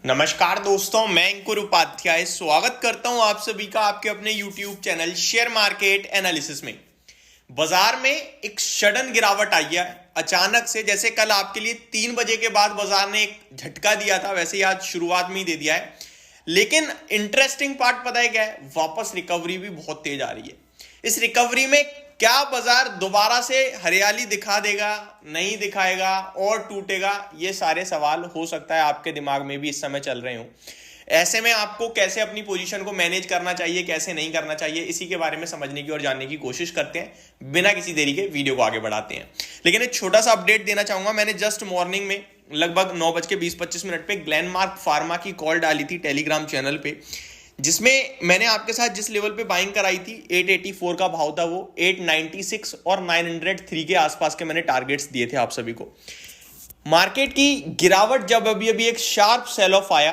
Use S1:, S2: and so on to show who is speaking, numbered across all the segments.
S1: नमस्कार दोस्तों, मैं अंकुर उपाध्याय स्वागत करता हूं आप सभी का आपके अपने YouTube channel share market analysis में। बाजार में एक सडन गिरावट आई है अचानक से। जैसे कल आपके लिए 3 बजे के बाद बाजार ने एक झटका दिया था, वैसे ही आज शुरुआत में ही दे दिया है। लेकिन इंटरेस्टिंग पार्ट पता है क्या है? वापस रिकवरी भी बहुत तेज आ रही है। इस रिकवरी में क्या बाजार दोबारा से हरियाली दिखा देगा, नहीं दिखाएगा और टूटेगा? ये सारे सवाल हो सकता है आपके दिमाग में भी इस समय चल रहे हो। ऐसे में आपको कैसे अपनी पोजीशन को मैनेज करना चाहिए, कैसे नहीं करना चाहिए, इसी के बारे में समझने की और जानने की कोशिश करते हैं। बिना किसी देरी के वीडियो को आगे बढ़ाते हैं। लेकिन एक छोटा सा अपडेट देना चाहूंगा। मैंने जस्ट मॉर्निंग में लगभग 9:20-25 पे ग्लेनमार्क फार्मा की कॉल डाली थी टेलीग्राम चैनल पे, जिसमें मैंने आपके साथ जिस लेवल पे बाइंग कराई थी 884 का भाव था, वो 896 और 903 के आसपास के मैंने टारगेट्स दिए थे आप सभी को। मार्केट की गिरावट जब अभी एक शार्प सेल ऑफ आया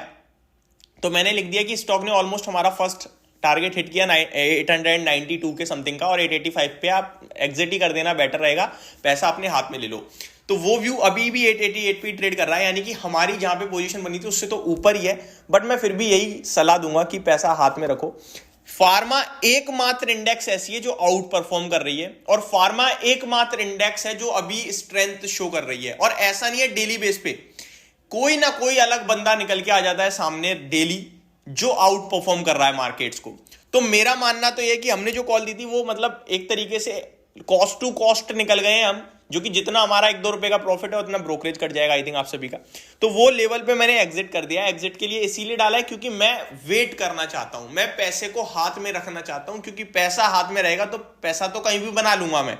S1: तो मैंने लिख दिया कि स्टॉक ने ऑलमोस्ट हमारा फर्स्ट टारगेट हिट किया 892 के समथिंग का, और 885 पे आप एग्जिट ही कर देना बेटर रहेगा, पैसा अपने हाथ में ले लो। तो वो व्यू अभी भी 888 पे ट्रेड कर रहा है, यानी कि हमारी जहां पे पोजीशन बनी थी उससे तो ऊपर ही है। बट मैं फिर भी यही सलाह दूंगा कि पैसा हाथ में रखो। फार्मा एकमात्र इंडेक्स ऐसी है जो आउट परफॉर्म कर रही है, और फार्मा एकमात्र इंडेक्स है जो अभी स्ट्रेंथ शो कर रही है। और ऐसा नहीं है डेली बेस पे कोई ना कोई अलग बंदा निकल के आ जाता है सामने डेली जो आउट परफॉर्म कर रहा है मार्केट्स को। तो मेरा मानना तो यह कि हमने जो कॉल दी थी वो मतलब एक तरीके से कॉस्ट टू कॉस्ट निकल गए हैं हम, जो कि जितना हमारा 1-2 रुपए का प्रॉफिट है उतना ब्रोकरेज कट जाएगा आई थिंक आप सभी का। तो वो लेवल पे मैंने एग्जिट कर दिया। एग्जिट के लिए इसीलिए डाला है क्योंकि मैं वेट करना चाहता हूं, मैं पैसे को हाथ में रखना चाहता हूं, क्योंकि पैसा हाथ में रहेगा तो पैसा तो कहीं भी बना लूंगा मैं,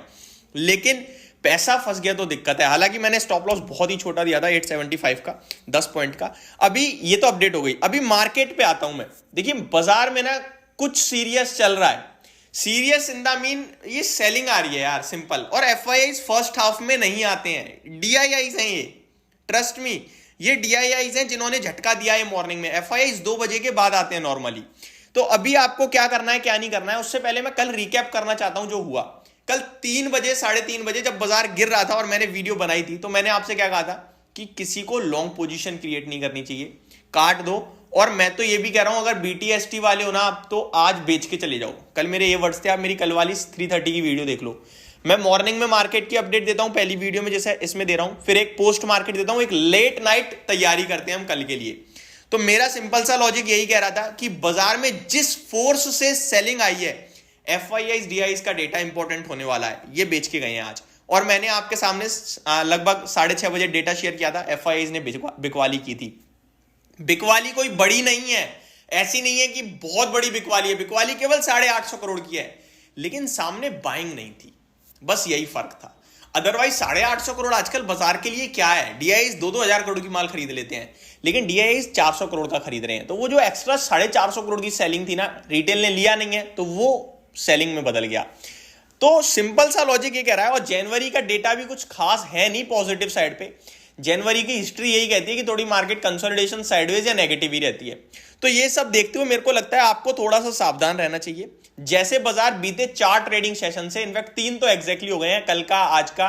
S1: लेकिन पैसा फंस गया तो दिक्कत है। हालांकि मैंने स्टॉप लॉस बहुत ही छोटा दिया था 875 का, 10 पॉइंट का। अभी ये तो अपडेट हो गई। अभी मार्केट पे आता हूं मैं। देखिए बाजार में ना कुछ सीरियस चल रहा है। सीरियस इन द मीन ये सेलिंग आ रही है यार, सिंपल। और एफआईआईज फर्स्ट हाफ में नहीं आते हैं, डीआईआईज हैं ये, ट्रस्ट मी। ये डीआईआईज हैं जिन्होंने झटका दिया है मॉर्निंग में। एफआईआईज 2 बजे के बाद आते हैं नॉर्मली। तो अभी आपको क्या करना है क्या नहीं करना है, उससे पहले मैं कल रिकैप करना चाहता हूं जो हुआ। कल 3 बजे 3:30 बजे जब बाजार गिर रहा था और मैंने वीडियो बनाई थी, तो मैंने आपसे क्या कहा था कि किसी को लॉन्ग पोजीशन क्रिएट नहीं करनी चाहिए, काट दो। और मैं तो ये भी कह रहा हूं अगर बीटीएसटी वाले हो ना आप, तो आज बेच के चले जाओ। कल मेरे ये वर्ड्स थे। आप मेरी कल वाली 3:30 की वीडियो देख लो। मैं मॉर्निंग में मार्केट की अपडेट देता हूं पहली वीडियो में, जैसे इसमें दे रहा हूं, फिर एक पोस्ट मार्केट देता हूं, एक लेट नाइट तैयारी करते हैं हम कल के लिए। तो मेरा सिंपल सा लॉजिक यही कह रहा था कि बाजार में जिस फोर्स से सेलिंग आई है, एफआईआईज डीआईज का डेटा इंपॉर्टेंट होने वाला है, ये बेच के गए हैं आज। और मैंने आपके सामने लगभग 6:30 बजे डेटा शेयर किया था, एफआईआईज ने बिकवाली की थी। बिकवाली कोई बड़ी नहीं है, ऐसी नहीं है कि बहुत बड़ी बिकवाली है। बिकवाली केवल 850 करोड़ की है, लेकिन सामने बाइंग नहीं थी, बस यही फर्क था। अदरवाइज 850 करोड़ आजकल बाजार के लिए क्या है? डीआईज 2-2 हजार करोड़ की माल खरीद लेते हैं, लेकिन डीआईज 400 करोड़ का खरीद रहे हैं। तो वो जो एक्स्ट्रा 450 करोड़ की सेलिंग थी ना, रिटेल ने लिया नहीं है, तो वो सेलिंग में बदल गया। तो सिंपल सा लॉजिक ये कह रहा है। और जनवरी का डेटा भी कुछ खास है नहीं पॉजिटिव साइड पे। जनवरी की हिस्ट्री यही कहती है कि थोड़ी मार्केट कंसोलिडेशन साइडवेज या नेगेटिव ही रहती है। तो ये सब देखते हुए मेरे को लगता है आपको थोड़ा सा सावधान रहना चाहिए। जैसे बाजार बीते 4 ट्रेडिंग सेशन से, इनफैक्ट 3 तो एग्जैक्टली हो गए हैं, कल का, आज का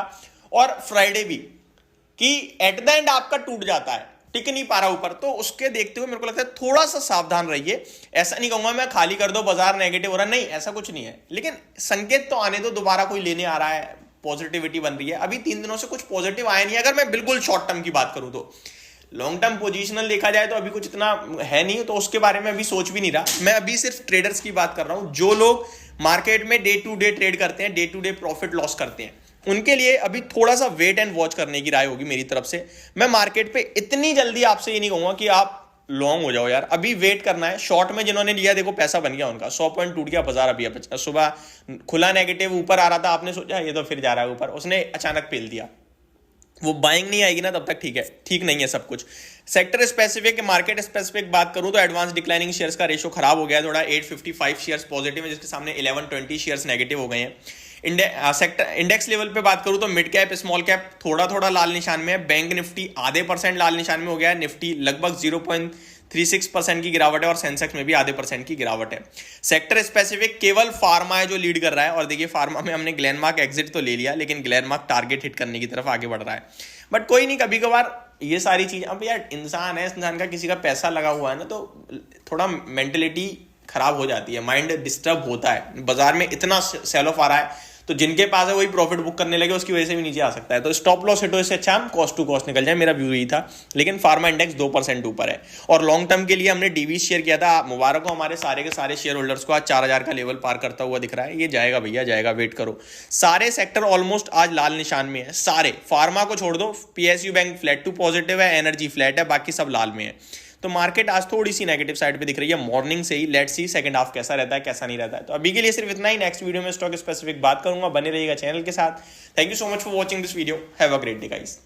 S1: और फ्राइडे भी, कि एट द एंड आपका टूट जाता है, टिक नहीं पा रहा ऊपर। तो उसके देखते हुए मेरे को लगता है थोड़ा सा सावधान रहिए। ऐसा नहीं कहूंगा मैं खाली कर दो बाजार नेगेटिव हो रहा, नहीं, ऐसा कुछ नहीं है, लेकिन संकेत तो आने दो, दोबारा कोई लेने आ रहा है, पॉजिटिविटी बन रही है। अभी 3 दिनों से कुछ पॉजिटिव आया नहीं। अगर मैं बिल्कुल शॉर्ट टर्म की बात करूं तो लॉन्ग टर्म पोजीशनल देखा जाए तो अभी कुछ इतना है नहीं, तो उसके बारे में अभी सोच भी नहीं रहा। मैं अभी सिर्फ ट्रेडर्स की बात कर रहा हूं, जो लोग मार्केट में डे टू डे ट्रेड करते हैं, day to day profit loss करते हैं, उनके लिए अभी थोड़ा सा वेट एंड वॉच करने की राय होगी मेरी तरफ से। मैं मार्केट पे इतनी जल्दी आपसे ये नहीं कहूंगा कि आप लॉन्ग हो जाओ यार, अभी वेट करना है। शॉर्ट में जिन्होंने लिया देखो पैसा बन गया उनका, 100 पॉइंट टूट गया बाजार। अभी सुबह खुला नेगेटिव ऊपर आ रहा था, आपने सोचा ये तो फिर जा रहा है ऊपर, उसने अचानक पेल दिया। वो बाइंग नहीं आएगी ना तब तक ठीक है, ठीक नहीं है सब कुछ। सेक्टर स्पेसिफिक, मार्केट स्पेसिफिक बात करूं तो एडवांस डिक्लाइनिंग शेयर्स का रेशो खराब हो गया थोड़ा। 855 शेयर्स पॉजिटिव है, जिसके सामने 1120 शेयर्स नेगेटिव हो गए हैं। सेक्टर इंडेक्स लेवल पे बात करूं तो मिड कैप, स्मॉल कैप थोड़ा थोड़ा लाल निशान में है। बैंक निफ्टी आधे % लाल निशान में हो गया है। निफ्टी लगभग 0.36% की गिरावट है, और सेंसेक्स में भी आधे % की गिरावट है। सेक्टर स्पेसिफिक केवल फार्मा है जो लीड कर रहा है। और देखिए फार्मा में हमने ग्लेनमार्क एग्जिट तो ले लिया, लेकिन ग्लेनमार्क टारगेट हिट करने की तरफ आगे बढ़ रहा है। बट कोई नहीं, कभी कभार ये सारी चीज, अब यार इंसान है, इंसान का किसी का पैसा लगा हुआ है ना, तो थोड़ा मेंटेलिटी खराब हो जाती है, माइंड डिस्टर्ब होता है। बाजार में इतना सेल ऑफ आ रहा है, तो जिनके पास है वही प्रॉफिट बुक करने लगे, उसकी वजह से भी नीचे आ सकता है। तो स्टॉप लॉस हिटो, इससे अच्छा हम कॉस्ट टू कॉस्ट निकल जाए, मेरा व्यू यही था। लेकिन फार्मा इंडेक्स 2% ऊपर है, और लॉन्ग टर्म के लिए हमने डीवी शेयर किया था। मुबारक हो हमारे सारे के सारे शेयर होल्डर्स को, आज 4000 का लेवल पार करता हुआ दिख रहा है। ये जाएगा भैया, जाएगा, वेट करो। सारे सेक्टर ऑलमोस्ट आज लाल निशान में है, सारे। फार्मा को छोड़ दो, PSU bank flat to positive है, एनर्जी फ्लैट है, बाकी सब लाल में है। तो मार्केट आज थोड़ी सी नेगेटिव साइड पे दिख रही है मॉर्निंग से ही। लेट्स सी सेकंड हाफ कैसा रहता है, कैसा नहीं रहता है। तो अभी के लिए सिर्फ इतना ही, नेक्स्ट वीडियो में स्टॉक स्पेसिफिक बात करूंगा, बने रहिएगा चैनल के साथ। Thank you so much for watching this video, have a great day guys.